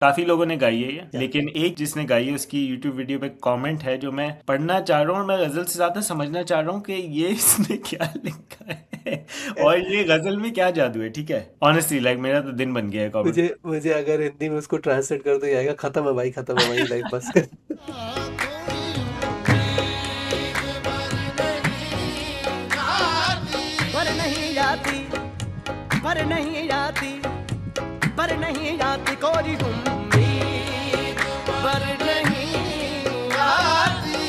काफी लोगों ने गाई है ये, या लेकिन एक जिसने गाई है उसकी यूट्यूब वीडियो पे कमेंट है जो मैं पढ़ना चाह रहा हूँ, और मैं गजल से ज्यादा समझना चाह रहा हूँ कि ये इसने क्या लिखा है और ये गजल में क्या जादू है। ठीक है, ऑनेस्टली लाइक मेरा तो दिन बन गया है कमेंट। मुझे मुझे अगर हिंदी में उसको ट्रांसलेट कर दो ये आएगा, खत्म है भाई, खत्म है भाई, लाइफ बस कर। पर नहीं जाती, पर नहीं जाती, पर नहीं जाती कोई उम्मीद, पर नहीं आती।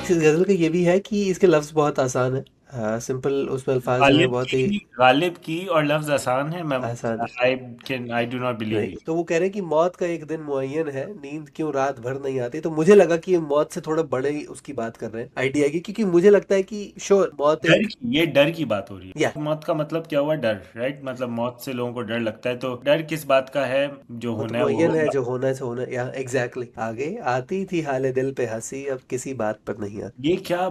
इस गजल का ये भी है कि इसके लफ्ज बहुत आसान है। सिंपल उसमें अल्फाज जो है बहुत ही गालिब की और लफ्ज आसान है। मैं आसान है। आई डू नॉट बिलीव नहीं, यू। तो वो कह रहे हैं कि मौत का एक दिन मुअय्यन है, नींद क्यों रात भर नहीं आती। तो मुझे लगा कि ये मौत से थोड़ा बड़े ही उसकी बात कर रहे हैं, आइडिया की, क्योंकि मुझे लगता है कि श्योर मौत एक ये डर की बात हो रही या है। मौत का मतलब क्या हुआ? डर, राइट? मतलब मौत से लोगों को डर लगता है, तो डर किस बात का है? जो वो तो होना है वो मुअय्यन है, होगा। जो होना है सो होना है। या एग्जैक्टली आगे आती थी हाले दिल पे हंसी, अब किसी बात पर नहीं आती। ये क्या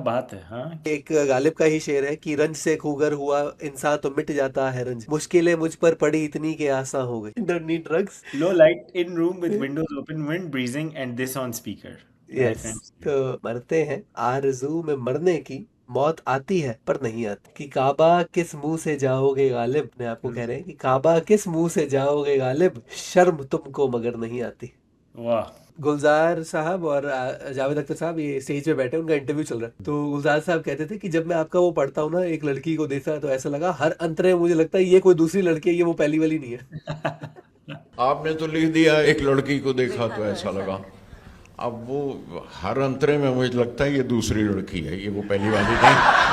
बात है, हाँ। एक गालिब का ही शेर है कि रंज से खूगर हुआ इंसान तो मिट जाता है रंज, मुश्किलें मुझ पर पड़ी इतनी के आसा हो गई, don't need drugs. Low light in room with Windows open, wind bridging and this on speaker, yes. Life ends. तो मरते हैं आरज़ू में मरने की, मौत आती है पर नहीं आती। कि काबा किस मुंह से जाओगे गालिब, ने आपको कह रहे हैं कि काबा किस मुंह से जाओगे गालिब, शर्म तुमको मगर नहीं आती। वाह। गुलजार साहब और जावेद अख्तर साहब ये स्टेज पे बैठे, उनका इंटरव्यू चल रहा है। तो गुलजार साहब कहते थे कि जब मैं आपका वो पढ़ता हूँ ना, एक लड़की को देखा तो ऐसा लगा हर अंतरे में मुझे लगता है ये कोई दूसरी लड़की है, ये वो पहली वाली नहीं है। आपने तो लिख दिया एक लड़की को देखा तो ऐसा लगा। अब वो हर अंतरे में मुझे लगता है ये दूसरी लड़की है, ये वो पहली वाली नहीं।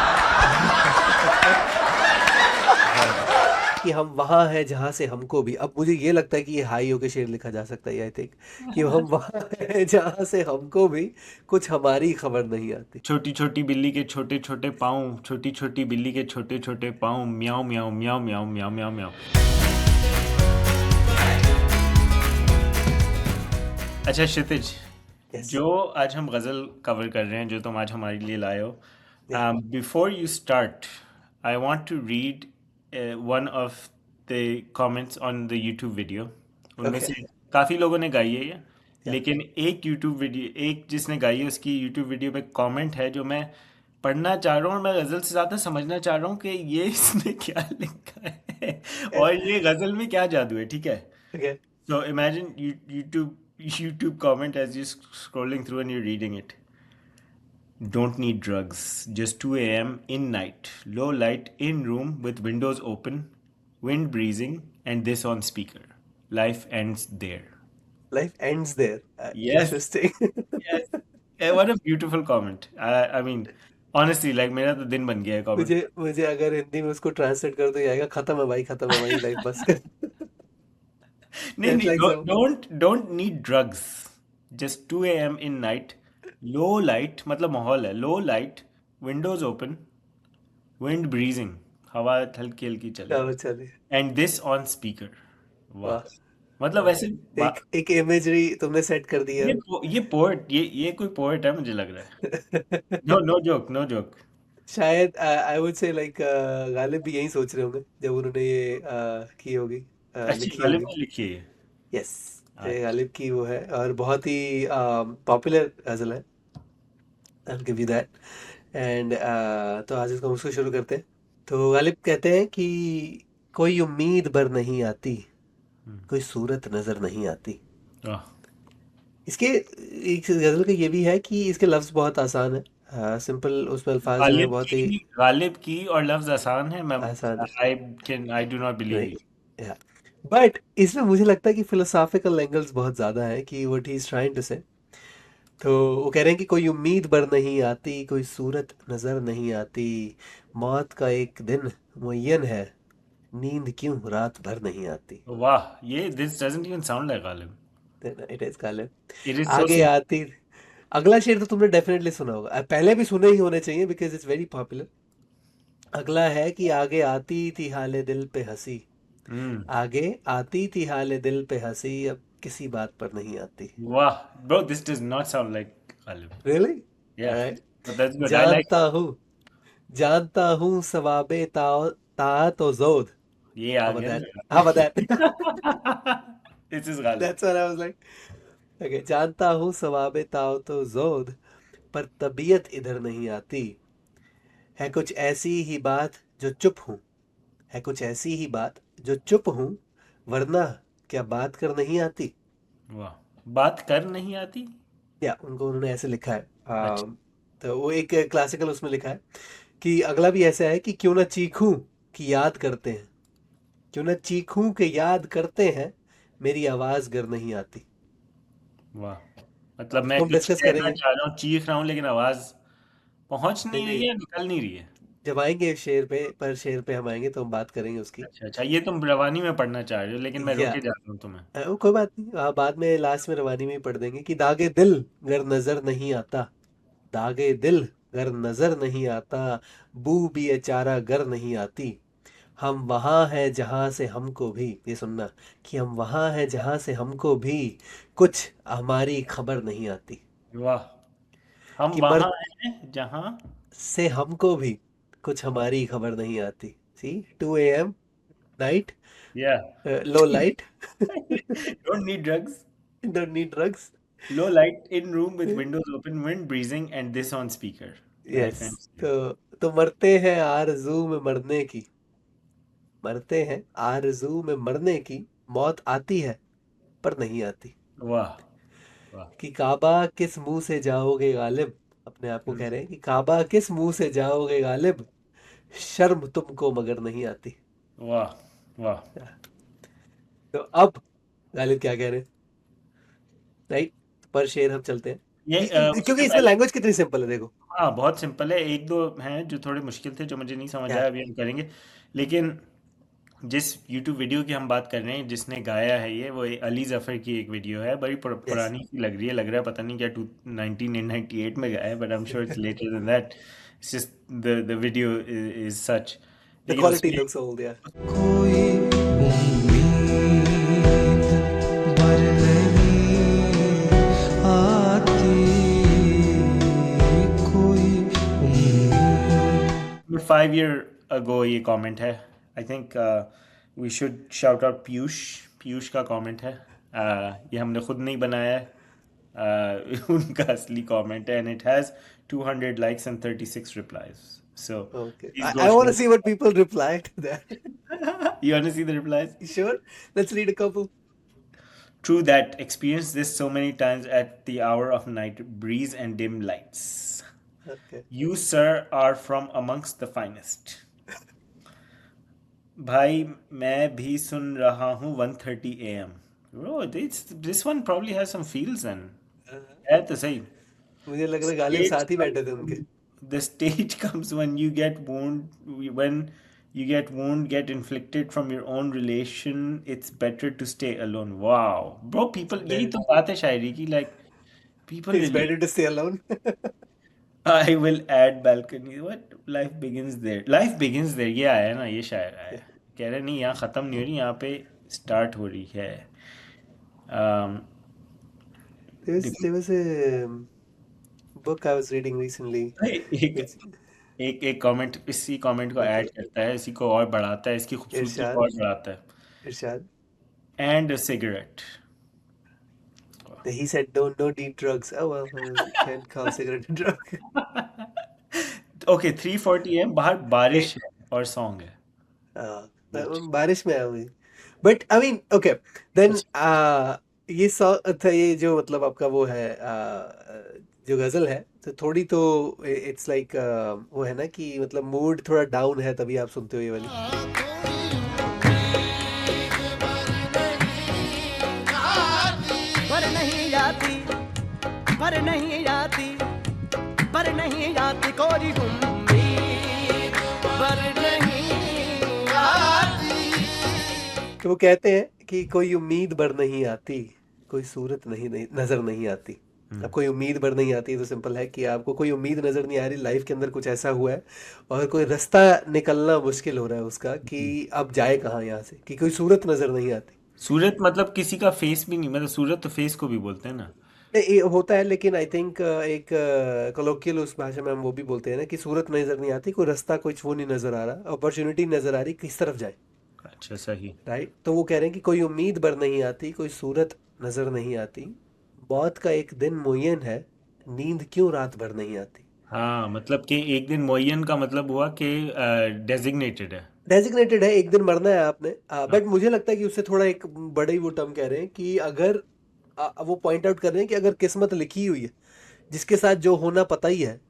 कि हम वहां हैं जहां से हमको भी, अब मुझे ये लगता है कि ये हाई होके शेर लिखा जा सकता है, आई थिंक, कि हम वहां हैं जहां से हमको भी कुछ हमारी खबर नहीं आती। छोटी छोटी बिल्ली के छोटे छोटे पाँव, छोटी छोटी बिल्ली के छोटे छोटे पाँव, म्याऊं म्याऊं म्याऊं म्याऊं म्याऊं म्याऊं म्याऊं। अच्छा क्षितिज, यस। जो आज हम गज़ल कवर कर रहे हैं, जो तुम आज हमारे लिए लाए हो, या before you start I want to read one of the comments on the YouTube video. उनमें ओके। से काफ़ी लोगों ने गाई है ये, या लेकिन एक जिसने गाई है उसकी यूट्यूब वीडियो पे कमेंट है जो मैं पढ़ना चाह रहा हूँ, और मैं गज़ल से ज़्यादा समझना चाह रहा हूँ कि ये इसने क्या लिखा है और ये गज़ल में क्या जादू है। ठीक है, okay. so imagine YouTube comment as you're scrolling through and you're reading it. Don't need drugs. Just 2 a.m. in night. Low light in room with windows open, wind breezing, and this on speaker. Life ends there. Life ends there, Yes, interesting. yes. What a beautiful comment. I mean, honestly, like मेरा तो दिन बन गया है comment। मुझे मुझे अगर हिंदी में उसको ट्रांसलेट कर दो ये आएगा, खत्म है भाई, खत्म है भाई, लाइफ बस कर। नहीं It's नहीं, like so don't need drugs. Just 2 a.m. in night. Low light मतलब माहौल है, लो light, Windows open, wind bridging, हवा हल्की हल्की चल क्या रही, चले। And this on speaker. वाह। वाह। मतलब वाह। वैसे एक एक इमेजरी तुमने सेट कर दी है। ये पोएट, ये कोई पोएट है मुझे लग रहा है। No no joke, no joke. शायद I would say like Ghalib भी यही सोच रहे होंगे जब उन्होंने ये की होगी, अच्छी लिखी गालिब होगी। ने लिखी है ये। यस। ये अच्छा। गालिब की वो है और बहुत ही पॉपुलर गजल है, I will give you that. And तो आज इसको मुझको शुरू करते हैं। तो गालिब कहते हैं कि कोई उम्मीद भर नहीं आती, कोई सूरत नजर नहीं आती। वाह। इसके एक गजल का ये भी है कि इसके लफ्ज बहुत आसान है। सिंपल उसमें अल्फाज जो है बहुत ही गालिब की और लफ्ज आसान है। मैं आसान है। आई डू नॉट बिलीव नहीं, यू। या बट इसमें मुझे लगता है कि फिलोसॉफिकल एंगल्स बहुत ज्यादा है कि what he is trying to say. तो वो कह रहे हैं कि कोई उम्मीद भर नहीं आती, कोई सूरत नजर नहीं आती, मौत का एक दिन मुअय्यन है, नींद क्यों रात भर नहीं आती। वाह, ये this doesn't even sound like Ghalib. It is Ghalib. It is so आगे आती, अगला शेर तो तुमने डेफिनेटली सुना होगा, पहले भी सुने ही होने चाहिए बिकॉज इट्स वेरी पॉपुलर। अगला है कि आगे आती थी हाले दिल पे हंसी, हम्म। आगे आती थी हाले दिल पे हंसी, अब किसी बात पर नहीं आती। वाह, bro, this does not sound like Ghalib. Really. Yeah, alright. but that's good. I like जानता हूँ, जानता हूँ सवाबे ताओ तात ओ जोद। ये आ How about गया that? How about that? ना। This is Ghalib. That's what I was like. Okay, जानता हूँ सवाबे ताव तो जोद, पर तबीयत इधर नहीं आती। है कुछ ऐसी ही बात जो चुप हूँ, है कुछ ऐसी ही बात जो चुप हूँ, वरना क्या बात कर नहीं आती। वाह, बात कर नहीं आती। या उनको उन्होंने ऐसे लिखा है। अच्छा, तो वो एक क्लासिकल उसमें लिखा है कि अगला भी ऐसा है कि क्यों ना चीखूं कि याद करते हैं, क्यों ना चीखूं कि याद करते हैं, मेरी आवाज गर नहीं आती। वाह, मतलब मैं तो हम कुछ डिस्कस कहना करेंगे। चाह रहा हूँ, चीख रहा हूँ, लेकिन आवाज पहुंच नहीं नहीं रही नहीं, है, निकल नहीं रही है। जब आएंगे शेर पे, पर शेर पे हम आएंगे तो हम बात करेंगे उसकी। अच्छा अच्छा, ये तुम रवानी में पढ़ना चाह रहे हो, लेकिन मैं या रोके जा रहा हूँ तुम्हें। वो कोई बात नहीं, बाद में लास्ट में रवानी में ही पढ़ देंगे कि दागे दिल गर नजर नहीं आता, दागे दिल गर नजर नहीं आता, बू भी ये चारा गर नहीं आती। हम वहाँ हैं जहाँ से हमको भी, ये सुनना, कि हम वहाँ हैं जहाँ से हमको भी कुछ हमारी खबर नहीं आती। वाह, हम कि मर वहां हैं जहां। से हमको भी कुछ हमारी खबर नहीं आती। सी 2 AM नाइट, या लो light, don't need drugs, don't need drugs. Low light in room with Windows open, wind bridging and this on speaker. Yes. तो मरते हैं आरज़ू में मरने की, मरते हैं आरज़ू में मरने की, मौत आती है पर नहीं आती। वाह वाह। कि काबा किस मुंह से जाओगे गालिब, अपने आप को कह रहे हैं कि काबा किस मुंह से जाओगे गालिब, शर्म तुमको मगर नहीं आती। वाह वाह। तो अब गालिब क्या कह रहे हैं, राइट? पर शेर हम चलते हैं। ये उससे क्योंकि इसमें पहले, लैंग्वेज कितनी सिंपल है, देखो। हाँ बहुत सिंपल है, एक दो हैं जो थोड़े मुश्किल थे, जो मुझे नहीं समझ क्या? आया, अभी हम करेंगे। लेकिन जिस YouTube वीडियो की हम बात कर रहे हैं, जिसने गाया है ये, वो अली जफर की एक वीडियो है, बड़ी यस, पुरानी सी लग रही है, लग रहा है पता नहीं क्या 1998 में गाया है, but I am sure it's later than that. It's just the video is such. The लेकिन क्वालिटी उसमें लुक्स ओल्ड यार। कोई उम्मीद बर नहीं आती, कोई उम्मीद। 5 year ago ये कमेंट है। I think we should shout out Piyush. Piyush का कमेंट है। ये हमने खुद नहीं बनाया है। उनका असली कमेंट है, and it has 200 likes and 36 replies. So okay, please go I want to show. See what people reply to that. You want to see the replies? Sure, let's read a couple. True that. Experienced this so many times at the hour of night, breeze and dim lights. Okay, You, sir, are from amongst the finest. भाई मैं भी सुन रहा हूँ 1:30 AM. Bro, this one probably has some feels and है तो सही. मुझे लग रहा है गालिब Stage साथ ही बैठे थे उनके। The stage comes when you get wound get inflicted from your own relation. It's better to stay alone. Wow, bro, people, यही तो बात है शायरी की, like people it's better relate. To stay alone. I will add balcony. What? Life begins there. Life begins there. ये आया है ना, ये शायर आया है। कह रहे नहीं, यहाँ खत्म नहीं हो रही, यहाँ पे स्टार्ट हो रही है। um, There was a book I was reading recently. एक एक एक कमेंट इसी कमेंट को ऐड करता है, इसी को और बढ़ाता है, इसकी खूबसूरती को इरशाद, और बढ़ाता है। इरशाद। And cigarette. He said don't eat drugs. Oh well, can't call cigarette a drug. Okay, 3:40 AM, बाहर बारिश है और सॉन्ग है। बारिश में आया हुई। But I mean okay, then ये था, ये जो मतलब आपका वो है, जो गजल है, तो थोड़ी तो इट्स लाइक वो है ना कि मतलब मूड थोड़ा डाउन है तभी आप सुनते हो ये वाली। पर नहीं आती, पर नहीं आती, पर नहीं आती कोई उम्मीद, पर नहीं आती। तो वो कहते हैं कि कोई उम्मीद बर नहीं आती, कोई सूरत नहीं नजर नहीं आती। अब कोई उम्मीद बर नहीं आती तो सिंपल है कि आपको कोई उम्मीद नजर नहीं आ रही, लाइफ के अंदर कुछ ऐसा हुआ है और कोई रास्ता निकलना मुश्किल हो रहा है उसका, कि अब जाए कहाँ यहाँ से, कि कोई सूरत नजर नहीं आती। सूरत मतलब किसी का फेस भी नहीं, मतलब सूरत तो फेस को भी बोलते हैं ना। नहीं, ये होता है, लेकिन आई थिंक एक कोलोकियल उस भाषा में हम वो भी बोलते हैं ना कि सूरत नजर नहीं आती, कोई रास्ता कुछ वो नहीं नजर आ रहा, अपॉर्चुनिटी नजर आ रही, किस तरफ जाए। अच्छा सही। राइट? तो वो कह रहे हैं कि कोई उम्मीद बर नहीं आती, कोई सूरत नजर नहीं आती, मौत का एक दिन मुय्यन है, नींद क्यों रात भर नहीं आती। हाँ, मतलब कि एक दिन मुअय्यन का मतलब हुआ कि डेजिग्नेटेड है। डेजिग्नेटेड है, एक दिन मरना है आपने। हाँ। बट मुझे लगता है कि उससे थोड़ा एक बड़े ही वो टर्म कह रहे हैं कि अगर वो पॉइंट आउट कर रहे हैं कि अगर किस्मत लिखी हुई है, जिसके साथ जो होना पता ही है,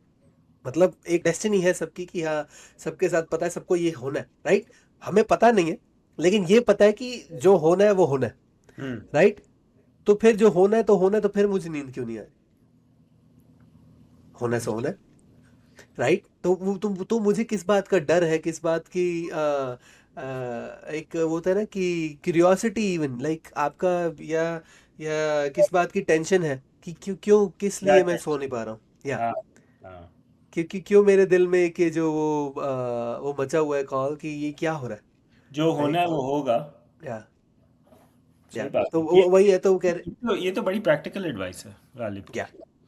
मतलब एक डेस्टिनी है सबकी कि हाँ, सबके साथ पता है, सबको ये होना है, राइट? हमें पता नहीं है, लेकिन ये पता है कि जो होना है वो होना है, हम्म। राइट? तो फिर जो होना है तो होना है, तो फिर मुझे नींद क्यों नहीं आ रही? होना है सो होना है, राइट? तो मुझे किस बात का डर है, किस बात की एक वो होता है ना कि क्यूरियोसिटी, इवन लाइक आपका, या किस बात की टेंशन है कि क्यों क्यों किस क्या लिए मैं सो टेंशन? नहीं पा रहा हूँ, या हाँ। हाँ। क्योंकि क्यों मेरे दिल में कि जो वो मचा हुआ है कॉल कि ये क्या हो रहा जो है, होना राइट? है वो होगा। या सही बात तो है ये। वही है, तो वो कह रहे, ये तो बड़ी प्रैक्टिकल एडवाइस है गालिब की। या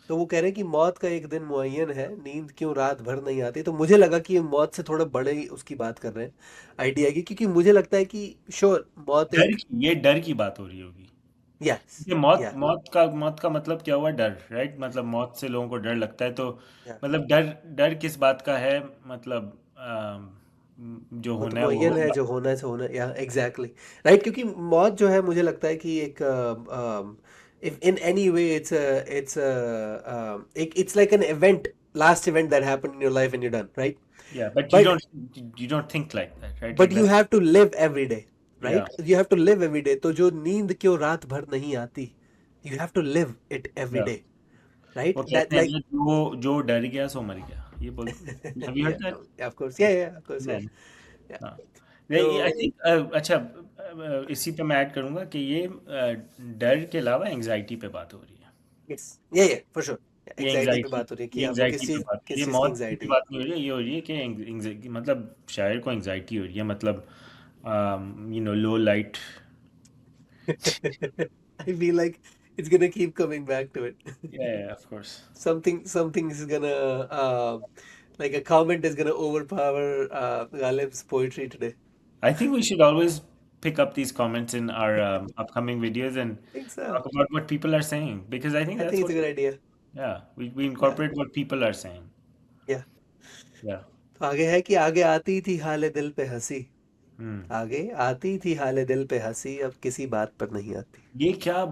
तो वो कह रहे हैं कि मौत का एक दिन मुअय्यन है, नींद क्यों रात भर नहीं आती। तो मुझे लगा कि ये मौत से थोड़ा बड़े ही उसकी बात कर रहे हैं, आइडिया की, क्योंकि मुझे लगता है कि श्योर मौत डर एक, की, ये डर की बात हो रही होगी। यस, ये मौत या मौत का मतलब क्या हुआ? डर, राइट? मतलब मौत से लोगों को डर लगता है, तो या मतलब डर डर किस बात का है? मतलब जो वो तो होना है वो मुअय्यन है, होगा। जो होना है सो होना है, या एग्जैक्टली, राइट? क्योंकि मौत जो है मुझे लगता है कि एक, if in any way it's एक, it's like an event, last event that happened in your life and you done, right? Yeah but but you don't think like that, right? But like you that. Have to live every day, yeah right? You have to live every day. तो जो नींद क्यों रात भर नहीं आती, you have to live it every yeah day, right? वो that कहते हैं लाइक, ना, जो जो डर गया सो मर गया, ये बोलते हैं। Have you या heard that? ऑफ कोर्स, या ऑफ कोर्स, सुना या है ना? या हाँ। तो नहीं, आई थिंक अच्छा, इसी पे मैं ऐड करूंगा कि ये डर के अलावा एंजाइटी पे बात हो रही है। यस, या फॉर श्योर ये एंजाइटी पे बात हो रही है कि ये आपको एंजाइटी पे बात हो रही किस है, चीज़ की मौत की एंजाइटी है। बात नहीं हो रही है। ये हो रही है कि मतलब शायर को एंजाइटी हो रही है, मतलब लो light. I feel like it's gonna keep coming back to it. या of course. Something is gonna, like a comment is gonna overpower Ghalib's poetry today. I think we should always pick up these comments in our upcoming videos and I think so. talk about what people are saying, because I think I that's think it's a what, good idea. yeah, we Yeah, incorporate what people are saying. yeah. Yeah. तो आगे है कि आगे आती थी हाले दिल पे हंसी, हम्म। आगे आती थी हाले दिल पे हंसी, अब किसी बात पर नहीं आती। ये क्या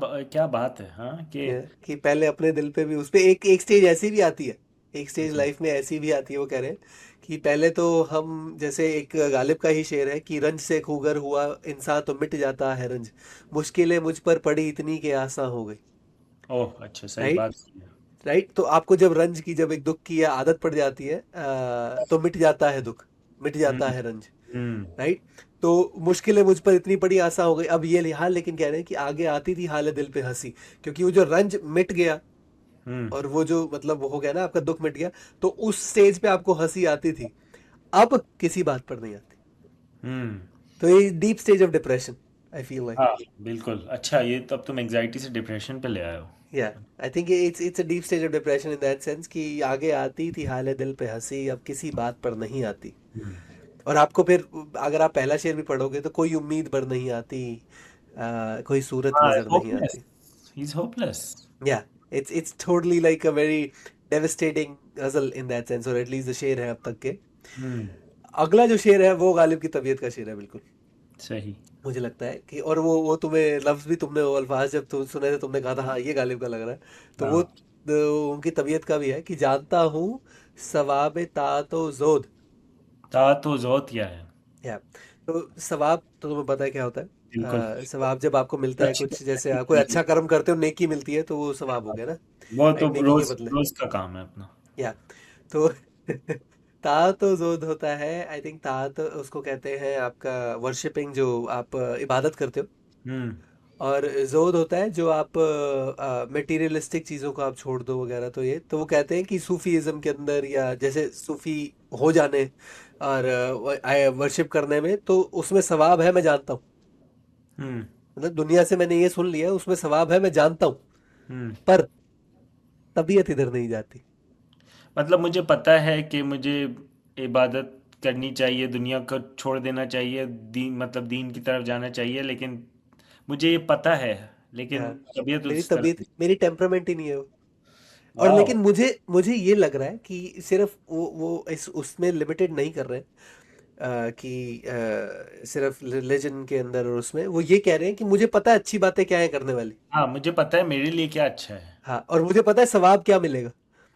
बात है, हाँ कि कि पहले अपने दिल पे भी, उस पे एक एक स्टेज ऐसी भी आती है, एक स्टेज लाइफ में ऐसी भी आती है। वो कह रहे हैं कि पहले तो हम, जैसे एक गालिब का ही शेर है कि रंज से खूगर हुआ इंसान तो मिट जाता है रंज, मुश्किलें मुझ पर पड़ी इतनी के आसा हो गई, ओह अच्छा, सही राइट? बात है। राइट? तो आपको जब रंज की, जब एक दुख की या आदत पड़ जाती है, तो मिट जाता है दुख, मिट जाता हम्म। है रंज, हम्म। राइट? तो मुश्किलें मुझ पर इतनी बड़ी आसा हो गई, अब ये हाल, लेकिन कह रहे हैं कि आगे आती थी हाल दिल पे हंसी, क्योंकि वो जो रंज मिट गया हम्म। और वो जो मतलब वो हो गया ना, आपका दुख मिट गया, तो उस स्टेज पे आपको हंसी आती थी, अब किसी बात पर नहीं आती। हम्म। तो ये deep stage of depression, I feel like, हाँ बिल्कुल। अच्छा, ये तो अब तुम एंजाइटी से डिप्रेशन पे ले आए हो। या I think it's a deep stage of depression in that sense कि आगे आती थी हाल दिल पे हंसी, अब किसी बात पर नहीं आती। हम्म। और आपको फिर, अगर आप पहला शेर भी पढ़ोगे तो कोई उम्मीद पर नहीं आती, कोई सूरत हाँ, नजर नहीं होपलेस, आती। He is hopeless. Yeah it's totally like a very devastating ghazal in that sense, और एटलीस्ट द शेर है अब तक के। हम्म। अगला जो शेर है वो गालिब की तबीयत का शेर है, बिल्कुल। सही। मुझे लगता है कि, और वो तुम्हें लफ्ज भी, तुमने वो अल्फाज जब तुम सुने थे, तुमने कहा था हाँ ये गालिब का लग रहा है, तो वो हाँ। उनकी तबीयत का भी है कि जानता हूँ सवाब ता तो जोद, ता तो ज़ौत क्या है? या तो सवाब तो तुम्हें पता है क्या होता है। बिल्कुल। सवाब जब आपको मिलता है अच्छी कुछ, बात जैसे है। आप कोई अच्छा कर्म करते हो, नेकी मिलती है, तो वो सवाब हो गया ना, वो तो राइट? नेकी के रोज बदले, रोज का काम है अपना। या तो ता तो जोद होता है, आई थिंक ता तो उसको कहते हैं आपका वर्शिपिंग, जो आप इबादत करते हो। हम्म। और जोद होता है जो आप मटेरियलिस्टिक चीज़ों को आप छोड़ दो वगैरह। तो ये तो वो कहते हैं कि सूफीज़्म के अंदर, या जैसे सूफी हो जाने और वर्शिप करने में, तो उसमें सवाब है, मैं जानता हूँ। हम्म। मतलब दुनिया से मैंने ये सुन लिया है, उसमें सवाब है, मैं जानता हूँ, हम्म। पर तबीयत इधर नहीं जाती। मतलब मुझे पता है कि मुझे इबादत करनी चाहिए, दुनिया को छोड़ देना चाहिए, दीन मतलब दीन की तरफ जाना चाहिए, लेकिन मुझे ये पता है, लेकिन या तबीयत मेरी उस तरह तबीयत, की। मेरी टेम्परामेंट ही नहीं है वो। और वाह। लेकिन मुझे मुझे ये लग रहा है कि सिर्फ वो इस उसमें लिमिटेड नहीं कर रहे हैं, कि सिर्फ रिलीजन के अंदर और उसमें वो ये कह रहे हैं कि मुझे पता है अच्छी बातें क्या है करने वाली। हाँ, मुझे पता है मेरे लिए क्या अच्छा है। हाँ, और मुझे पता है सवाब क्या मिलेगा।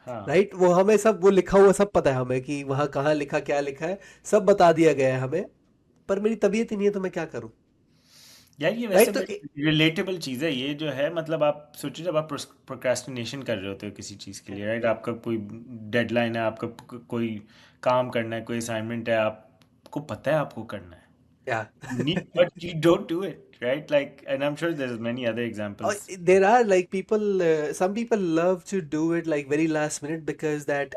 हाँ राइट, वो हमें सब, वो लिखा हुआ सब पता है हमें कि वहाँ कहाँ लिखा, क्या लिखा है, सब बता दिया गया है हमें। पर मेरी तबीयत ही नहीं है तो मैं क्या करूँ। यार, ये वैसे राइट, तो बड़ी रिलेटेबल चीज़ है ये जो है, मतलब आप सोचो जब आप प्रोक्रेस्टिनेशन कर रहे होते हो किसी चीज़ के लिए, राइट, आपका कोई डेडलाइन है, आपका कोई काम करना है, कोई असाइनमेंट है, आपको पता है आपको करना है, या but you don't do it, right? Like, and I'm sure there's many other examples. there are like people, some people love to do it like very last minute because that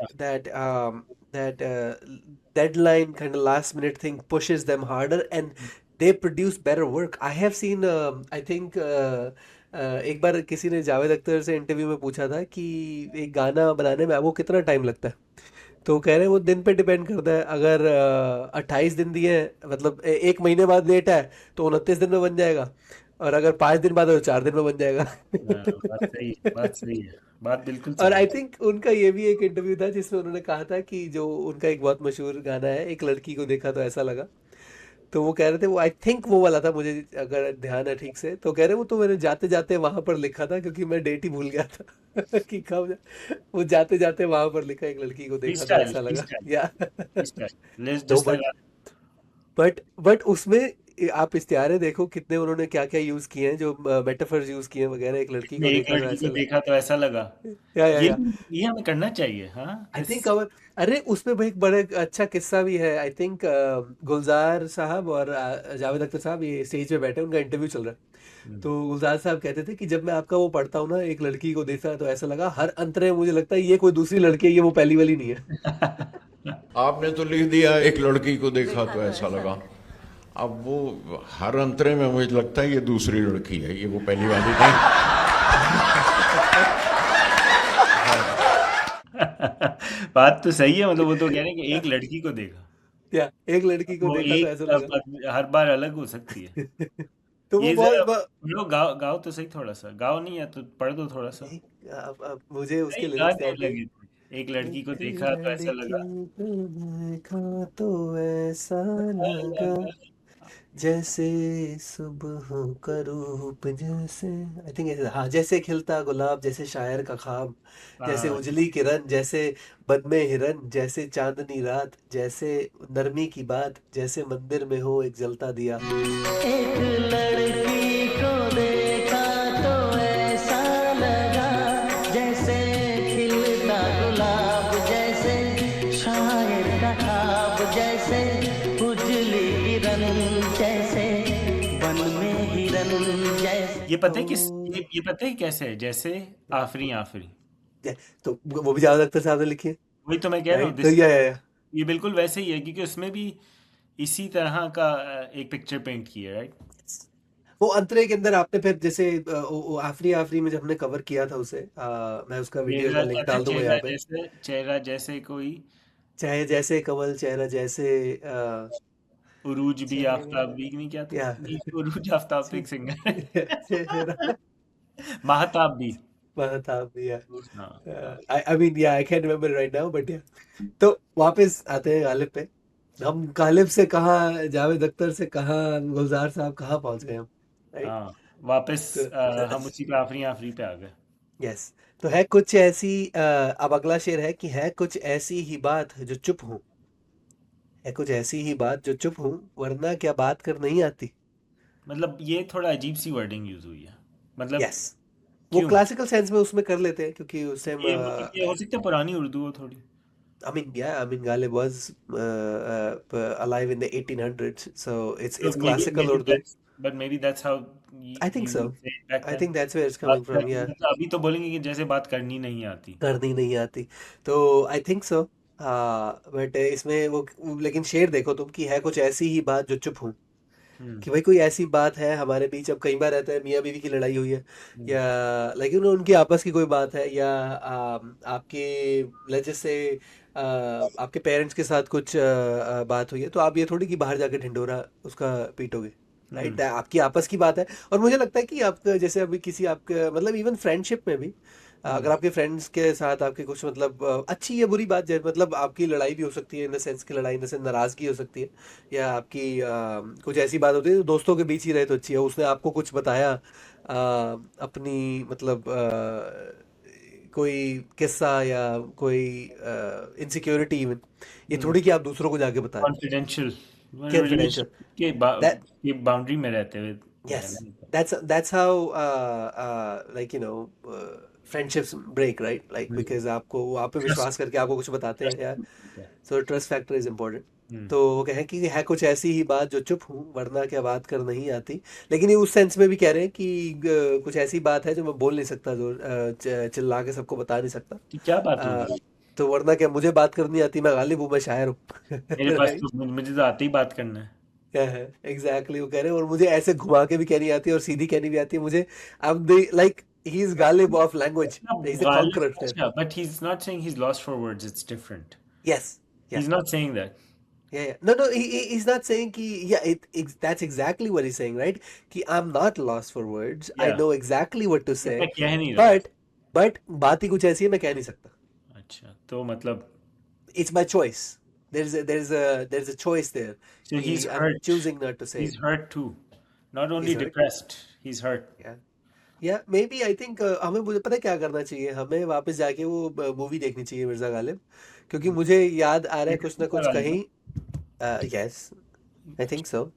deadline kind of last minute thing pushes them harder and they produce better work. I have seen, I think, एक बार किसी ने जावेद अख्तर से interview में पूछा था कि एक गाना बनाने में वो कितना टाइम लगता है। तो वो कह रहे हैं वो दिन पे डिपेंड करता है। अगर 28 दिन दिए हैं, मतलब एक महीने बाद डेट है, तो 29 दिन में बन जाएगा। और अगर 5 दिन बाद है तो 4 दिन में बन जाएगा। हाँ, बात सही है, बात सही है, बात बिल्कुल और सही आई है। थिंक उनका ये भी एक इंटरव्यू था जिसमें उन्होंने कहा था कि जो उनका एक बहुत मशहूर गाना है, एक लड़की को देखा तो ऐसा लगा। तो वो कह रहे थे, वो आई थिंक वो वाला था, मुझे अगर ध्यान है ठीक से, तो कह रहे वो तो मैंने जाते जाते वहां पर लिखा था क्योंकि मैं डेट ही भूल गया था कि कब वो जाते जाते वहां पर लिखा, एक लड़की को फ्री देखा तो स्टाइल, ऐसा फ्री लगा। स्टाइल, या free style, let's no, just लगा। बट उसमें आप इश्तिहारे देखो कितने उन्होंने क्या क्या यूज किए हैं, जो मेटाफर्स यूज किए हैं वगैरह, एक लड़की को एक देखा तो लड़की ऐसा को देखा तो ऐसा लगा। ये या ये हमें करना चाहिए, हाँ, आई इस थिंक अवर, अरे उसमें भाई एक बड़ा अच्छा किस्सा भी है। आई थिंक गुलजार साहब और जावेद अख्तर साहब ये स्टेज पे बैठे, उनका इंटरव्यू चल रहा है। तो गुलजार साहब कहते थे कि जब मैं आपका वो पढ़ता हूँ ना, एक लड़की को देखा तो ऐसा लगा, हर अंतरे में मुझे लगता है ये कोई दूसरी लड़की है, ये वो पहली वाली नहीं है। आपने तो लिख दिया एक लड़की को देखा तो ऐसा लगा। अब वो हर अंतरे में मुझे लगता है ये दूसरी लड़की है, ये वो पहली वाली नहीं। बात तो सही है, मतलब वो तो कह रहे हैं कि एक लड़की को देखा, या एक लड़की को वो देखा तो ऐसा एक लगा। हर बार अलग हो सकती है। तो वो ये बहुत जरा पढ़ो, गाओ गाओ तो सही, थोड़ा सा गाओ, नहीं है तो पढ़ दो थोड़ा सा। अब मुझे उसके नहीं, गा लिरिक्स क्यों याद नहीं। लगे थे? एक लड़की को एक देखा तो ऐसा लड़की लगा, को देखा तो ऐसा लगा, लगा। जैसे सुबह का रूप, जैसे आई थिंक, हाँ, जैसे खिलता गुलाब, जैसे शायर का ख्वाब, जैसे हाँ, उजली किरण, जैसे बन में हिरन, जैसे चांदनी रात, जैसे नरमी की बात, जैसे मंदिर में हो एक जलता दिया। एक लड़की को देखा तो ऐसा लगा, जैसे खिलता गुलाब, जैसे शायर का ख्वाब, जैसे उजली किरण, जैसे बन में हिरन, जैसे। ये पता है किस ये पता है कैसे है? जैसे आफरी आफरी, तो वो भी जावेद अख्तर साहब ने लिखी है। वही तो मैं कह रहा हूँ, राइट, तो या ये बिल्कुल वैसे ही है, क्योंकि उसमें भी इसी तरह का एक पिक्चर पेंट की है, राइट। वो अंतरे के अंदर आपने फिर जैसे वो आफरी आफरी में जब हमने कवर किया था उसे, मैं उसका वीडियो का चेहरा लिंक क्या था? डाल दूंगा यहाँ पे। चेहरा जैसे कोई चाहे जैसे कमल, चेहरा जैसे उरूज भी आफताब चेहरा, भी, नहीं क्या था? या नहीं, उरूज आफताब तो एक सिंगर है। चेहरा महताब भी। महताब, या हाँ, आई मीन, या I can remember right now, but या। तो वापस आते हैं गालिब पे। हम गालिब से कहाँ, जावेद अख्तर से कहाँ, गुलजार साहब कहाँ पहुंच गए हम। राइट, हाँ, वापस तो हम उसी पे आफरी आफरी पे आ गए। यस, तो है कुछ ऐसी, अब अगला शेर है कि है कुछ ऐसी ही बात जो चुप हूँ, है कुछ ऐसी ही बात जो चुप हूँ, वरना क्या बात कर नहीं आती। मतलब ये थोड़ा अजीब सी वर्डिंग यूज हुई है, मतलब यस, वो क्यों? क्लासिकल सेंस में उसमें कर लेते हैं क्योंकि उस टाइम, ये मतलब ये हो सकता है पुरानी उर्दू हो थोड़ी। I mean, Ghalib was alive in the 1800s, so So it's classical Urdu. maybe that's how I think you would so. say it back I then. think that's where it's बात coming from. कर, Yeah, मतलब अभी तो बोलेंगे कि जैसे बात करनी नहीं आती। करनी नहीं आती। तो आई थिंक सो, हाँ, बट इसमें वो, लेकिन शेर देखो तुम कि है कुछ ऐसी ही बात जो चुप हूँ, हम्म। कि भाई कोई ऐसी बात है हमारे बीच। अब कई बार रहता है मियाँ बीवी की लड़ाई हुई है, हम्म। या लेकिन उनकी आपस की कोई बात है, या आपके लेट्स से आपके पेरेंट्स के साथ कुछ बात हुई है, तो आप ये थोड़ी कि बाहर जाके ढिंढोरा उसका पीटोगे, राइट? आपकी आपस की बात है। और मुझे लगता है कि आप जैसे अभी किसी आपके मतलब इवन फ्रेंडशिप में भी अगर आपके फ्रेंड्स के साथ आपके कुछ मतलब अच्छी या बुरी बात, जैसे मतलब आपकी लड़ाई भी हो सकती है, इन द सेंस की लड़ाई इन द सेंस नाराजगी हो सकती है, या आपकी कुछ ऐसी बात होती है जो दोस्तों के बीच ही रहे तो अच्छी है, उसने आपको कुछ बताया अपनी मतलब कोई किस्सा या कोई इनसिक्योरिटी इवन, ये थोड़ी कि आप दूसरों को जाके बता रहे कॉन्फिडेंशियल हैं, कॉन्फिडेंशियल, रिलेशनशिप के बाउंड्री में रहते हुए yes, कहना है। that's how like friendships break, right? Like because आपको वो आप पे विश्वास ट्रस्ट करके आपको कुछ बताते हैं या trust so trust factor is important. तो वो कहें कि है कुछ ऐसी ही बात जो चुप हूँ वरना क्या बात कर नहीं आती, लेकिन ये उस सेंस में भी कह रहे हैं कि कुछ ऐसी बात है जो मैं बोल नहीं सकता, जो चिल्ला के सबको बता नहीं सकता, कि क्या बात अ, होगी। तो वरना क्या मुझे बात करनी आती, मैं गालिब हूँ, मैं शायर हूँ मेरे पास राइट? तो मुझे तो आते ही बात करना है। एग्जैक्टली, वो कह रहे हैं, और मुझे ऐसे घुमा के भी कहनी आती है और सीधी कहनी भी आती है मुझे। अब they like he is Ghalib of language, ना he is the Ghalib conqueror type. अच्छा, but he is not saying he is lost for words, it's different. Yes, he yeah is not saying that. Yeah no no, he is not saying कि yeah it that's exactly what he is saying, right? कि I am not lost for words, I yeah know exactly what to से, मैं कह नहीं रहा। But बात ही कुछ ऐसी है, मैं कह नहीं सकता। अच्छा, तो मतलब it's my choice, there is a choice there so कि he's I am hurt. Choosing not to say He's it. hurt too. Not only is hurt, depressed, he's hurt. या मे बी आई थिंक हमें मुझे पता है क्या करना चाहिए, हमें वापस जाके वो मूवी देखनी चाहिए मिर्जा गालिब, क्योंकि मुझे याद आ रहा है कुछ ना कुछ कहीं। यस, आई थिंक सो,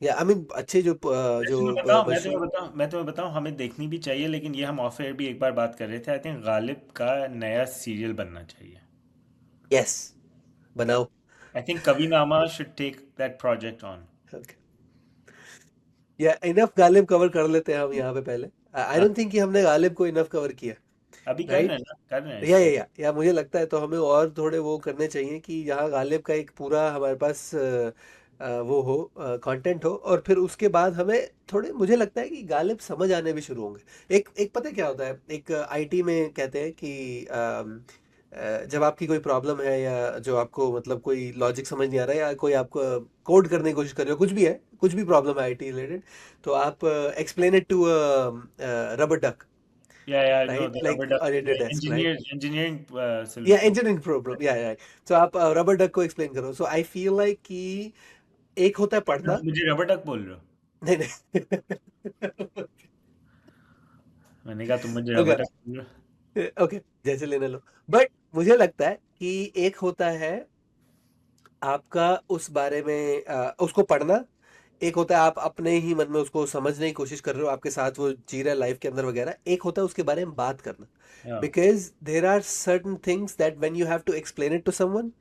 या आई मीन अच्छे जो बशूर। मैं तुम्हें बताऊं, हमें देखनी भी चाहिए, लेकिन ये हम ऑफ एयर भी एक बार बात कर रहे थे। आई थिंक गालिब का नया सीरियल बनना चाहिए। यस, बनाओ। I think Kavinama should take that project on. Yeah enough Ghalib cover कर लेते हैं हम यहाँ पे पहले। आई डोंट थिंक कि हमने गालिब को इनफ कवर किया, अभी कर रहे राइट? हैं ना, कर रहे हैं या इस पे। मुझे लगता है तो हमें और थोड़े वो करने चाहिए कि यहाँ गालिब का एक पूरा हमारे पास वो हो, कंटेंट हो, और फिर उसके बाद हमें थोड़े, मुझे लगता है कि गालिब समझ आने भी शुरू होंगे। एक एक पता है क्या होता है, एक आईटी में कहते हैं कि जब आपकी कोई प्रॉब्लम है या जो आपको मतलब कोई लॉजिक समझ नहीं आ रहा है, या कोई आपको कोड करने की कोशिश कर रहे हो, कुछ भी है, कुछ भी प्रॉब्लम है आईटी रिलेटेड, तो आप explain it to rubber duck, yeah no right? The like rubber duck desk, right? Engineering yeah solution. Engineering problem, yeah तो आप रबर डक को एक्सप्लेन करो। सो आई फील लाइक कि एक होता है पढ़ना। मुझे रबर डक बोल रहे हो? नहीं नहीं मैंने कहा तुम मुझे रबर ओके, डक बोल रहे हो। ओके, जैसे लेने लो। बट मुझे लगता है कि एक होता है आपका उस बारे में उसको पढ़ना, एक होता है आप अपने ही मन में उसको समझने की कोशिश कर रहे हो, आपके साथ वो जी रहा है लाइफ के अंदर वगैरह, एक होता है उसके बारे में बात करना। हाँ। Because there are certain things that when you have to explain it to someone,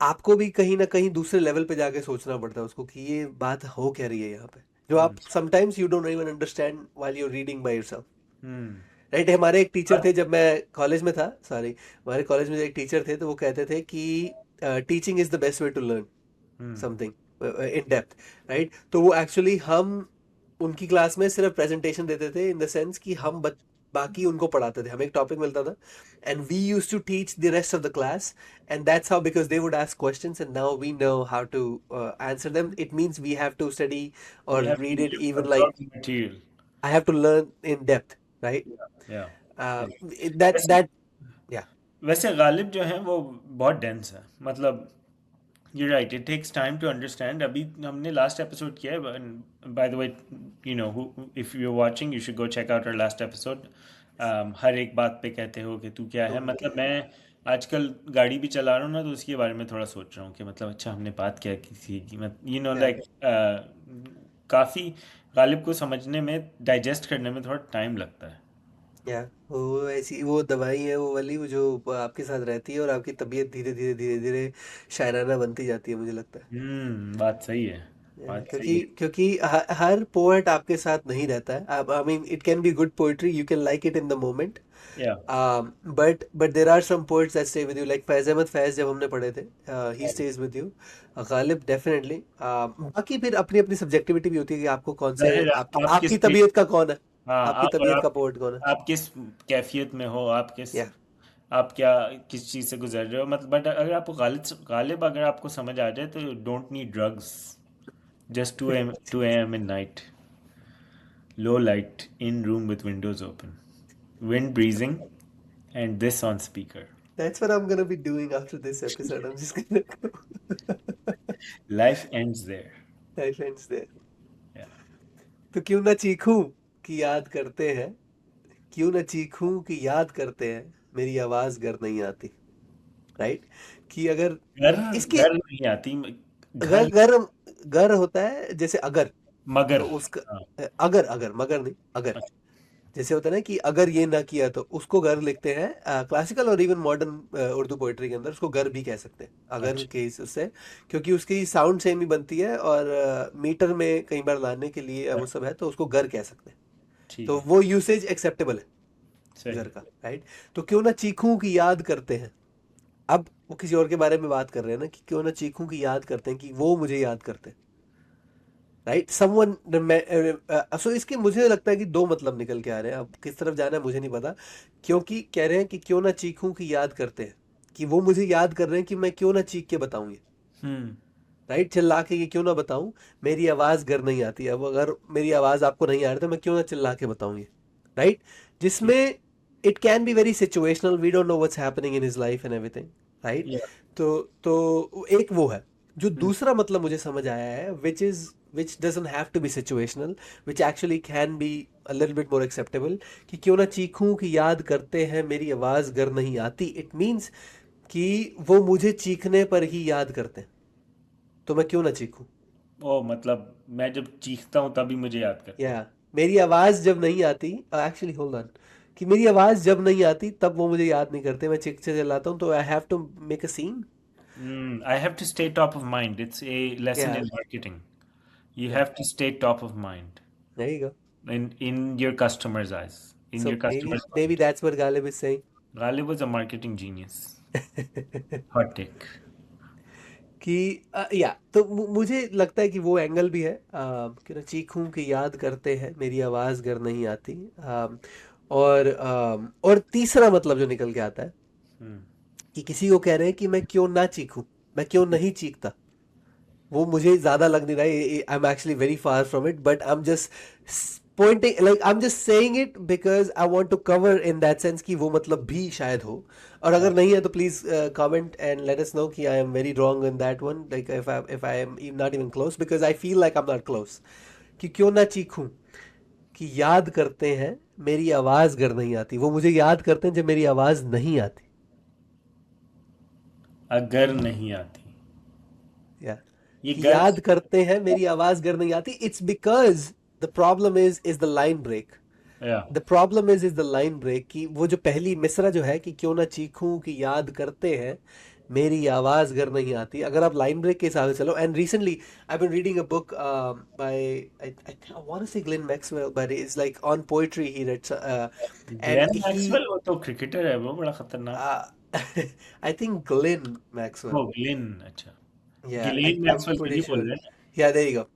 आपको भी कहीं ना कहीं दूसरे लेवल पे जाके सोचना पड़ता है उसको कि ये बात हो क्या रही है यहाँ पे, जो आप sometimes you don't even understand while you reading by yourself, hmm. Right? हमारे एक टीचर थे जब मैं कॉलेज में था, सॉरी, हमारे कॉलेज में एक टीचर थे, तो वो कहते थे कि teaching is the best way to learn something in depth, right? तो वो एक्चुअली हम उनकी क्लास में सिर्फ प्रेजेंटेशन देते थे, इन द सेंस कि हम बाकी उनको पढ़ाते थे, हमें एक टॉपिक मिलता था and we used to teach the rest of the class, and that's how, because they would ask questions and now we know how to answer them, it means we have to study We और have read it to even like, absorb the material. I have to learn in depth, right? Yeah. That वैसे that या वैसे गालिब जो है वो बहुत dense है, मतलब you're right, it takes time to understand. अभी हमने लास्ट एपिसोड किया है, by the way, you know, if you're watching you should go check out our last episode. हर एक बात पे कहते हो कि तू क्या है, मतलब मैं आजकल गाड़ी भी चला रहा हूँ ना, तो उसके बारे में थोड़ा सोच रहा हूँ कि मतलब अच्छा हमने बात क्या की थी, कि मैं you know like काफ़ी गालिब को समझने में, डाइजेस्ट करने में थोड़ा टाइम लगता है। या वो ऐसी वो दवाई है वो वाली, वो जो आपके साथ रहती है और आपकी तबीयत धीरे धीरे धीरे धीरे शायराना बनती जाती है, मुझे लगता है। बात सही है, बात सही क्योंकि है। क्योंकि हर पोएट आपके साथ नहीं रहता है। I mean it can be good poetry, you can like it in the moment, yeah but there are some poets that stay with you, like Faiz Ahmed Faiz जब हमने पढ़े थे, he stays with you. Ghalib definitely. बाकी फिर अपनी अपनी सब्जेक्टिविटी भी होती है कि आपको कौन से, जाहिर है, आप आपकी किस तबीयत का कौन है, हाँ, आपकी आप और तबीयत का आप पोएट कौन है। आप किस कैफियत में हो, आप किस या आप क्या किस चीज़ से गुजर रहे हो, मतलब बट अगर आपको गालिब अगर आपको समझ आ जाए तो don't need drugs, just 2 a.m. in night, low light, in room with windows open, wind breezing, and this on speaker. That's what I'm gonna be doing after this episode. I'm just gonna go. Life ends there. Life ends there. Yeah. तो क्यों ना चीखूं कि याद करते हैं, क्यों ना चीखूं कि याद करते हैं, मेरी आवाज घर नहीं आती, राइट? कि अगर घर इसके घर नहीं आती, घर घर, घर घर होता है जैसे अगर, मगर, तो उसका हाँ, अगर अगर मगर नहीं अगर, अच्छा, जैसे होता है ना कि अगर ये ना किया तो उसको घर लिखते हैं। क्लासिकल और इवन मॉडर्न उर्दू पोइट्री के अंदर उसको घर भी कह सकते हैं अगर अच्छा, के उससे, क्योंकि उसकी साउंड सेम ही बनती है और मीटर में कई बार लाने के लिए वो सब है, तो उसको घर कह सकते हैं। ठीक तो है, वो यूसेज एक्सेप्टेबल है घर सही। का, राइट? तो क्यों ना चीखूं कि याद करते हैं, अब वो किसी और के बारे में बात कर रहे हैं ना, कि क्यों ना चीखूं कि याद करते हैं, कि वो मुझे याद करते हैं, राइट? समवन, सो इसके मुझे लगता है कि दो मतलब निकल के आ रहे हैं। अब किस तरफ जाना है मुझे नहीं पता, क्योंकि कह रहे हैं कि क्यों ना चीखूं कि याद करते हैं, कि वो मुझे याद कर रहे हैं कि मैं क्यों ना चीख के बताऊं ये, हम्म। राइट? चिल्ला के ये क्यों ना बताऊं, मेरी आवाज घर नहीं आती। अब अगर मेरी आवाज आपको नहीं आ रही तो मैं क्यों ना चिल्ला के बताऊं ये, राइट? ठीक। जिसमें it can be very situational, we don't know what's happening in his life and everything, right? Yeah. तो एक वो है। जो हम्म। दूसरा मतलब मुझे समझ आया है, which doesn't have to be situational, which actually can be a little bit more acceptable, कि क्यों ना चीखूं कि याद करते हैं, मेरी आवाज घर नहीं आती। इट मीन्स कि वो मुझे चीखने पर ही याद करते हैं, तो मैं क्यों ना चीखूं। ओ, मतलब मैं जब चीखता हूँ तभी मुझे याद करते या हैं। मेरी आवाज जब नहीं आती, एक्चुअली होल्ड ऑन, कि मेरी आवाज जब नहीं आती तब वो मुझे याद नहीं करते, मैं चीख से चिल्लाता हूँ, तो I have to make a scene. I have to stay top of mind. It's a lesson या in marketing. You या have to stay top of mind there you go. in your customer's eyes, in your So maybe customer's maybe mind. that's what Ghalib is saying. Ghalib was a marketing genius. Hot take. कि या तो मुझे लगता है कि वो angle भी है, कि ना चीखूं कि याद करते हैं, मेरी आवाज़ घर नहीं आती। और तीसरा मतलब जो निकल के आता है, Hmm. कि किसी को कह रहे हैं कि मैं क्यों ना चीखूं, मैं क्यों नहीं चीखता। वो मुझे ज़्यादा लग नहीं रहा है, I am actually very far from it, but I am just pointing, like I am just saying it because I want to cover in that sense कि वो मतलब भी शायद हो। और अगर नहीं है तो please comment and let us know कि I am very wrong in that one, like if I am not even close, because I feel like I am not close. कि क्यों ना चीखूं कि याद करते हैं, मेरी आवाज़ घर नहीं आती, वो मुझे याद करते हैं जब मेरी आवाज़ नहीं आती। अगर नहीं आती, या ये कि गर। याद करते हैं, मेरी आवाज़ घर नहीं आती, it's because the problem is the line break. Yeah. The problem is the line break, कि वो जो पहली मिसरा जो है, कि क्यों ना चीखूं कि याद करते हैं, मेरी आवाज घर नहीं आती, अगर आप लाइन ब्रेक के हिसाब से चलो। And recently I been reading a book by, I want to say Glenn Maxwell, but it's like on poetry he reads, and Glenn he Maxwell, वो तो क्रिकेटर है, वो बड़ा खतरनाक। I think Glenn Maxwell, oh, Glenn, अच्छा। yeah, Glenn I'm Maxwell तो pretty नहीं बोल sure. रहे ना? Yeah, there you go.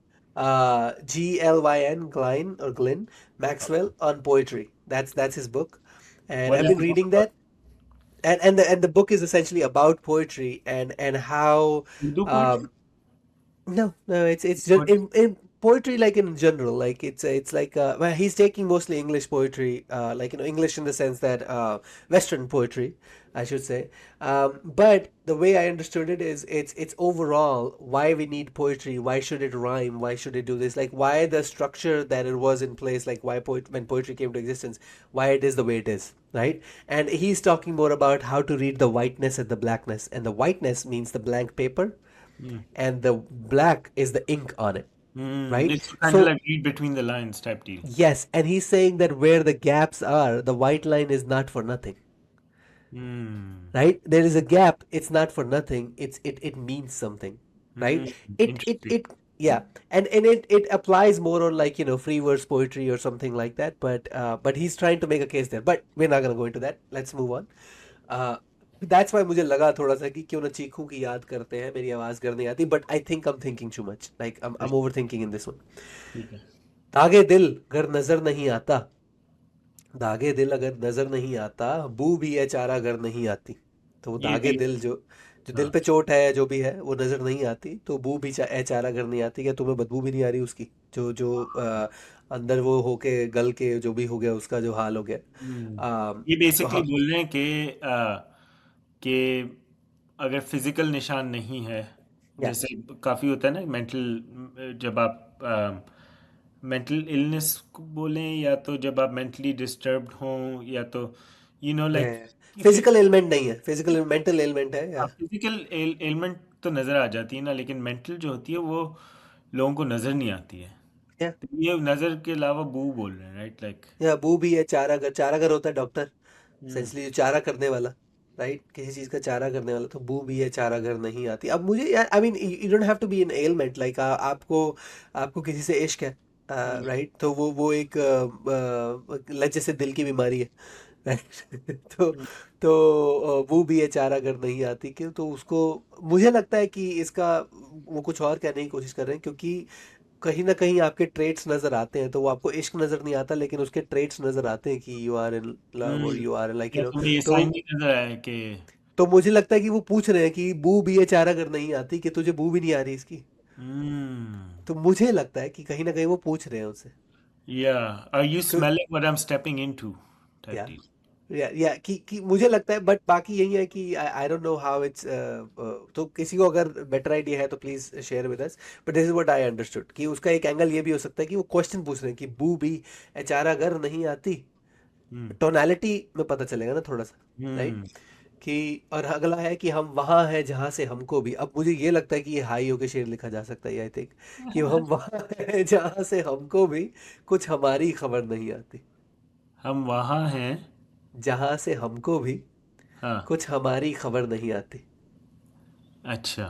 Glyn, Glenn or Glenn Maxwell on poetry. That's his book, and What I've is been the book reading about? that. And the book is essentially about poetry and how Urdu poetry? um, no, it's just Poetry. in poetry, like in general, like it's like well, he's taking mostly English poetry, like English in the sense that Western poetry, I should say. But the way I understood it is it's overall why we need poetry, why should it rhyme, why should it do this, like why the structure that it was in place, like why when poetry came to existence, why it is the way it is, right? And he's talking more about how to read the whiteness and the blackness, and the whiteness means the blank paper and the black is the ink on it, right? It's kind of So, like read between the lines type deal. yes, and he's saying that where the gaps are, the white line is not for nothing, Hmm. right? There is a gap, it's not for nothing, it means something, Hmm. right? It yeah, and it applies more on, like, free verse poetry or something like that, but he's trying to make a case there, but we're not going to go into that. Let's move on. That's why मुझे लगा थोड़ा सा कि क्यों ना चीखूं कि याद करते हैं, मेरी आवाज घर नहीं आती, but I think I am thinking too much, like I M over thinking in this one. ठीक है। दागे दिल घर नजर नहीं आता, दागे दिल अगर नजर नहीं आता, बू भी है चारा अगर नहीं आती। तो वो ये दागे भी दिल जो जो दिल हाँ पे चोट है, जो भी है वो नजर नहीं आती, तो बू भी है चारा अगर नहीं आती। क्या तुम्हें बदबू भी नहीं आ रही उसकी, जो जो अंदर वो होके गल के जो भी हो गया, उसका जो हाल हो गया। ये तो बेसिकली हाँ, बोल रहे हैं कि अगर फिजिकल निशान नहीं है, या जैसे काफ़ी होता है ना मेंटल, जब आप मेंटल इलनेस को बोलें, या तो जब आप मेंटली डिस्टर्ब्ड हों, या तो लाइक फिजिकल एलिमेंट नहीं है, फिजिकल मेंटल एलिमेंट है या फिजिकल एलिमेंट तो नज़र आ जाती है ना, लेकिन मेंटल जो होती है वो लोगों को नज़र नहीं आती है। या तो ये नज़र के अलावा बू बोल रहे हैं, राइट? लाइक या बू भी है चारागर। चारागर होता है डॉक्टर, एसेंशली जो चारा करने वाला, राइट, किसी चीज का चारा करने वाला। तो बू भी है चारागर नहीं आती। अब मुझे यार, I mean you don't have to be an element, like आपको आपको किसी से इश्क है, राइट, तो वो एक जैसे दिल की बीमारी है, राइट। तो वो भी है चारागर नहीं आती, क्यों? तो उसको मुझे लगता है कि इसका वो कुछ और कहने की कोशिश कर रहे हैं, क्योंकि कहीं ना कहीं आपके ट्रेट्स नजर आते हैं। तो वो आपको इश्क नजर नहीं आता, लेकिन उसके ट्रेट्स नजर आते हैं कि यू आर इन लव और यू आर लाइक या तुम्हें ये तो साइन नहीं नज़र आया कि तो मुझे लगता है कि वो पूछ रहे हैं कि बू बी ए चारा अगर नहीं आती, कि तुझे बू भी नहीं आ रही इसकी। तो मुझे लगता है कि कहीं ना कहीं वो पूछ रहे हैं उनसे। या आर यू क्यों? Smelling what I am stepping into type या डील। या कि मुझे लगता है, बट बाकी यही है कि I don't know how it's. तो किसी को अगर बेटर आइडिया है तो please share with us, but this is what I understood, कि उसका एक एंगल ये भी हो सकता है कि वो क्वेश्चन पूछ रहे हैं कि बू भी एचारा अगर नहीं आती। हम्म टोनालिटी में पता चलेगा ना थोड़ा सा, राइट। हम्म कि और अगला है कि हम वहाँ हैं जहाँ से हमको भी। अब मुझे ये लगता है कि ये हाई होके शेर लिखा जा सकता है, आई थिंक, कि हम वहाँ हैं जहाँ से हमको भी कुछ हमारी खबर नहीं आती। हम वहाँ हैं। जहाँ से हमको भी हाँ, कुछ हमारी खबर नहीं आती। अच्छा,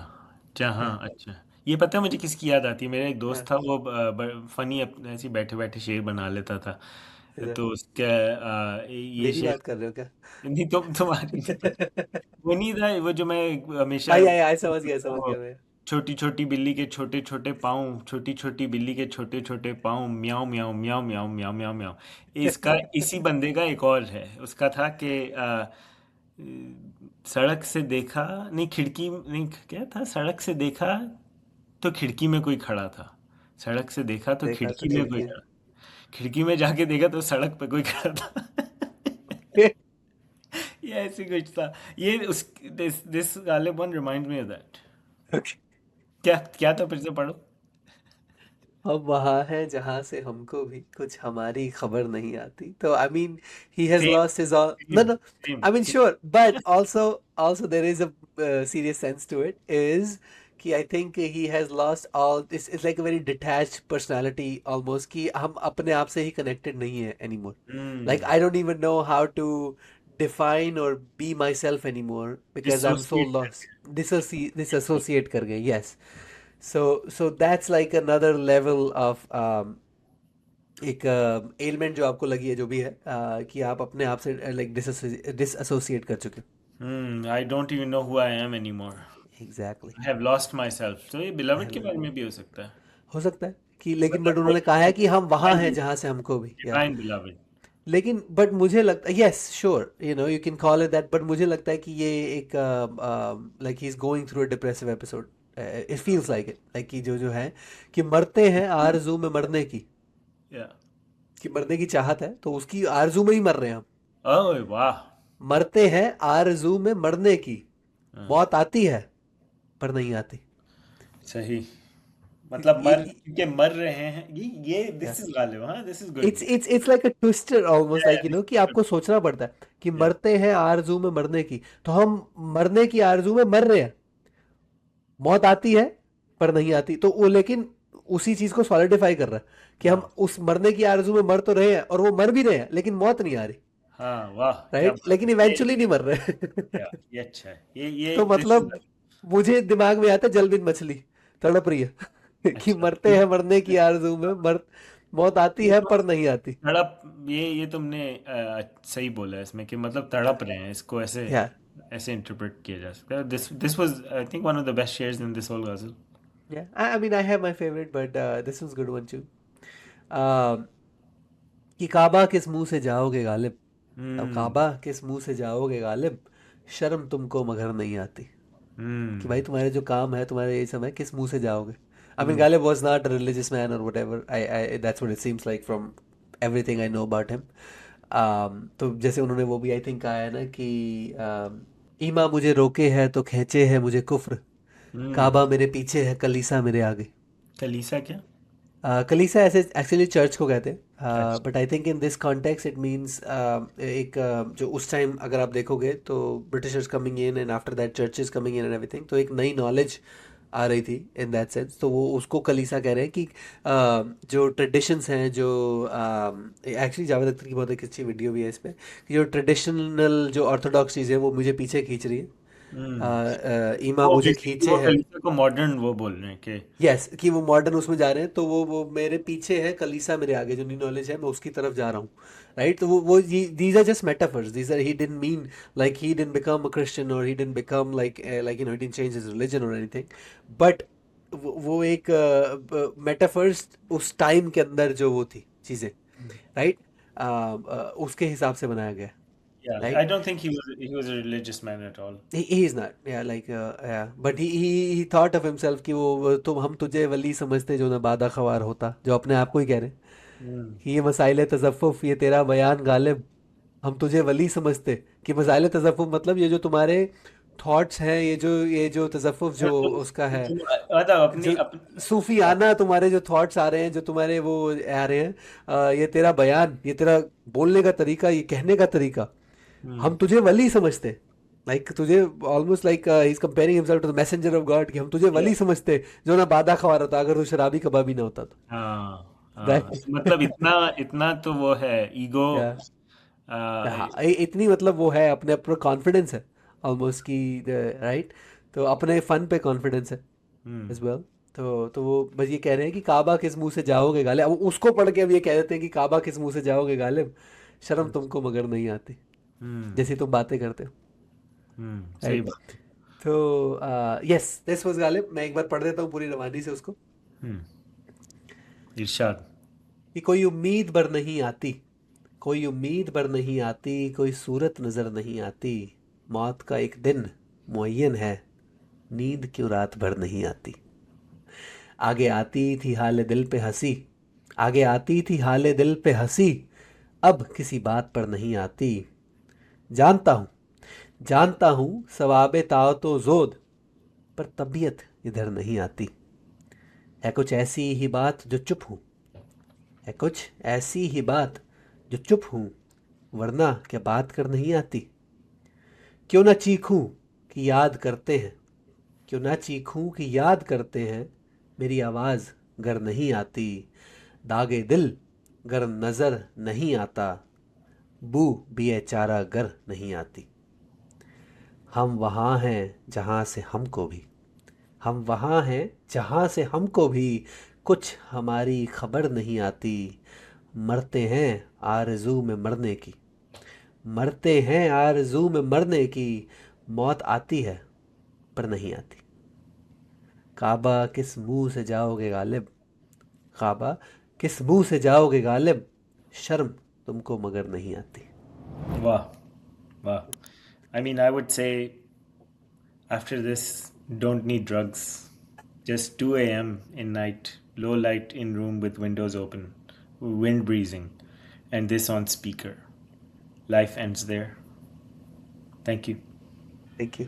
जहाँ, हाँ, अच्छा। ये पता है मुझे किसकी याद आती है? मेरा एक दोस्त हाँ, था, वो फनी अपने ऐसे बैठे बैठे शेर बना लेता था। इधर तो उसका ये मेरी शेर बात कर रहे हो क्या? नहीं, तुम्हारी वो नहीं था वो जो मैं हमेशा आई समझ वो गया मैं। छोटी छोटी बिल्ली के छोटे छोटे पाँव, छोटी छोटी बिल्ली के छोटे छोटे पाँव, म्याऊं म्याऊं म्याऊं म्याऊं म्याऊं म्याऊं म्याऊं। इसका इसी बंदे का एक और है, उसका था कि सड़क से देखा, नहीं खिड़की, नहीं क्या था, सड़क से देखा तो खिड़की में कोई खड़ा था, सड़क से देखा तो देखा तो खिड़की में कोई खिड़की खड़ा, खिड़की में जाके देखा तो सड़क पे कोई खड़ा था। में। ये ऐसी कुछ था। ये उस this Ghalib one remind me of that. क्या क्या था, फिर से पढ़ो। हम वहाँ हैं जहाँ से हमको भी कुछ हमारी खबर नहीं आती। तो I mean he has same lost his all, no same no, same I mean sure, but also there is a serious sense to it, is कि I think he has lost all this, is like a very detached personality almost, कि हम अपने आप से ही connected नहीं है anymore, like I don't even know how to define or be myself anymore because I'm so dissociate lost, करके। disassociate कर गए, yes. So that's like another level of एक एलिमेंट जो आपको लगी है, जो भी है, कि आप अपने आप से लाइक डिसएसोसिएट कर चुके I don't even know who I am any more. हो। Exactly. I have lost myself. तो ये बिलवड के बारे में भी हो सकता है। हो सकता है कि, लेकिन बट मतलब उन्होंने कहा है कि हम वहाँ हैं जहाँ से हमको भी, या डिवाइन बिलवड। लेकिन बट मुझे लगता है, yes sure, you can call it that, but मुझे लगता है कि ये एक like he is going through a depressive episode. It feels like it, like कि जो है कि मरते हैं आरज़ू में मरने की, या कि मरने की चाहत है, तो उसकी आरज़ू में ही मर रहे हैं हम। ओह वाह। मरते हैं आरज़ू में मरने की, हाँ, मौत आती है पर नहीं आती। सही। मतलब मर, ये क्योंकि मर रहे हैं, ये दिस इज गालिब। हाँ, this is good. It's like a twister almost, like कि आपको सोचना पड़ता है कि या मरते हैं आरज़ू में मरने की, तो हम मरने की आरज़ू में मर रहे हैं, मौत आती है पर नहीं आती। तो वो लेकिन उसी चीज को सॉलिडिफाई कर रहा है कि हम हाँ उस मरने की आरज़ू में मर तो रहे हैं, और वो मर भी रहे हैं, लेकिन मौत नहीं आ रही, हाँ, वाह क्या राइट, बात लेकिन है। इवेंचुअली नहीं मर रहे। ये अच्छा है, ये तो दिस इज मतलब मुझे दिमाग में आता है जल बिन मछली, तड़प रही है। कि अच्छा। मरते हैं मरने की आरज़ू में मौत आती ये है तो पर नहीं आती। तड़प, ये तुमने सही बोला है इसमें, कि मतलब तड़प रहे हैं, इसको ऐसे यार, ऐसे इंटरप्रेट किया जा सकता है। This was I think one of the best shers in this whole ghazal. I mean, I have my favorite, but this was good one too. Um, कि काबा किस मुंह से जाओगे गालिब। अब Hmm. काबा किस मुंह से जाओगे गालिब, शर्म तुमको मगर नहीं आती। कि भाई तुम्हारे जो काम है, तुम्हारे ये सब है, किस मुंह से जाओगे। I mean Ghalib was not a religious man और whatever, I that's what it seems like from everything I know about him. तो जैसे उन्होंने वो भी आई थिंक कहा है ना कि ईमा मुझे रोके है तो खींचे है मुझे कुफ्र, काबा मेरे पीछे है कलीसा मेरे आगे। कलीसा क्या? कलीसा ऐसे एक्चुअली चर्च को कहते हैं, अच्छा। But I think in this context it means एक जो उस टाइम अगर आप देखोगे तो Britishers coming in and after that churches coming in and everything, तो एक नई नॉलेज आ रही थी इन दैट सेंस, तो वो उसको कलीसा कह रहे हैं कि जो ट्रेडिशंस हैं, जो एक्चुअली जावेद अख्तर की बहुत एक अच्छी वीडियो भी है इस पे, कि जो ट्रेडिशनल जो ऑर्थोडॉक्स चीज़ें हैं वो मुझे पीछे खींच रही है। ईमा वो मुझे बेसिकली खींचे वो है। कलीसा को मॉडर्न वो बोल रहे हैं कि यस, कि वो मॉडर्न उसमें जा रहे हैं, तो वो मेरे पीछे है कलीसा मेरे आगे, जो न्यू नॉलेज है मैं उसकी तरफ जा रहा हूँ। राइट, तो वो these are just metaphors, these are, he didn't mean like he didn't become a Christian और he didn't become like he didn't change his religion और एनीथिंग, बट वो एक मेटाफर्स उस टाइम के अंदर जो वो थी चीज़ें, राइट, उसके हिसाब से बनाया गया, yeah, I right. don't think he was a religious man at all. He is not, yeah, like, yeah, but he thought of himself कि वो तुम हम तुझे वली समझते जो ना बादा ख़वार होता, जो अपने आप को ही कह रहे हैं Hmm. कि ये मसाइल तज़फ़्फ़ुफ़, ये तेरा बयान गालिब, हम तुझे वली समझते। कि मसाइल तज़फ़्फ़ुफ़ मतलब ये जो तुम्हारे थॉट्स हैं, ये जो तज़फ़्फ़ुफ़ जो उसका है, मतलब अपनी जो अपनी सूफियाना तुम्हारे जो थॉट्स आ रहे हैं, जो तुम्हारे वो आ रहे हैं, ये तेरा बयान, ये तेरा बोलने का तरीका, ये कहने का तरीका, हम तुझे वली समझते। लाइक तुझे almost like he is comparing himself to the messenger of God, कि हम तुझे Yeah. वली समझते जो ना बादा खवा होता, अगर तू शराबी कबाबी ना होता तो। हाँ हाँ, मतलब राइट। इतना इतना तो वो है ईगो। या हाँ, इतनी मतलब वो है, अपने ऊपर कॉन्फिडेंस है ऑलमोस्ट की, राइट। तो अपने फन पे कॉन्फिडेंस है हम्म एज वेल। तो वो बस ये कह रहे हैं कि काबा किस मुंह से जाओगे गालिब, अब उसको पढ़ के अब ये कह देते हैं कि काबा किस मुंह से जाओगे गालिब, शर्म तुमको मगर नहीं आती, हम्म जैसी तुम बातें करते हो, सही राइट। बात है। तो यस, दिस वाज गालिब, मैं एक बार पढ़ देता हूँ पूरी रवानी से उसको। हम्म इरशाद। कि कोई उम्मीद बर नहीं आती, कोई उम्मीद बर नहीं आती, कोई सूरत नज़र नहीं आती, मौत का एक दिन मुअय्यन है, नींद क्यों रात भर नहीं आती। आगे आती थी हाल दिल पे हंसी, आगे आती थी हाल दिल पे हंसी, अब किसी बात पर नहीं आती। जानता हूँ, जानता हूँ सवाबे ताओ तो जोद, पर तबीयत इधर नहीं आती। है कुछ ऐसी ही बात जो चुप हूँ, है कुछ ऐसी ही बात जो चुप हूँ, वरना क्या बात कर नहीं आती। क्यों ना चीखूं कि याद करते हैं, क्यों ना चीखूं कि याद करते हैं, मेरी आवाज़ गर नहीं आती। दागे दिल गर नज़र नहीं आता, बू भी चारा गर नहीं आती। हम वहाँ हैं जहाँ से हमको भी, हम वहाँ हैं जहाँ से हमको भी कुछ हमारी खबर नहीं आती। मरते हैं आरज़ू में मरने की, मरते हैं आरज़ू में मरने की, मौत आती है पर नहीं आती। काबा किस मुंह से जाओगे गालिब, काबा किस मुंह से जाओगे गालिब, शर्म तुमको मगर नहीं आती। वाह वाह। I mean, I would say after this, don't need drugs. Just 2 a.m. in night, low light in room with windows open, wind breezing, and this on speaker. Life ends there. Thank you. Thank you.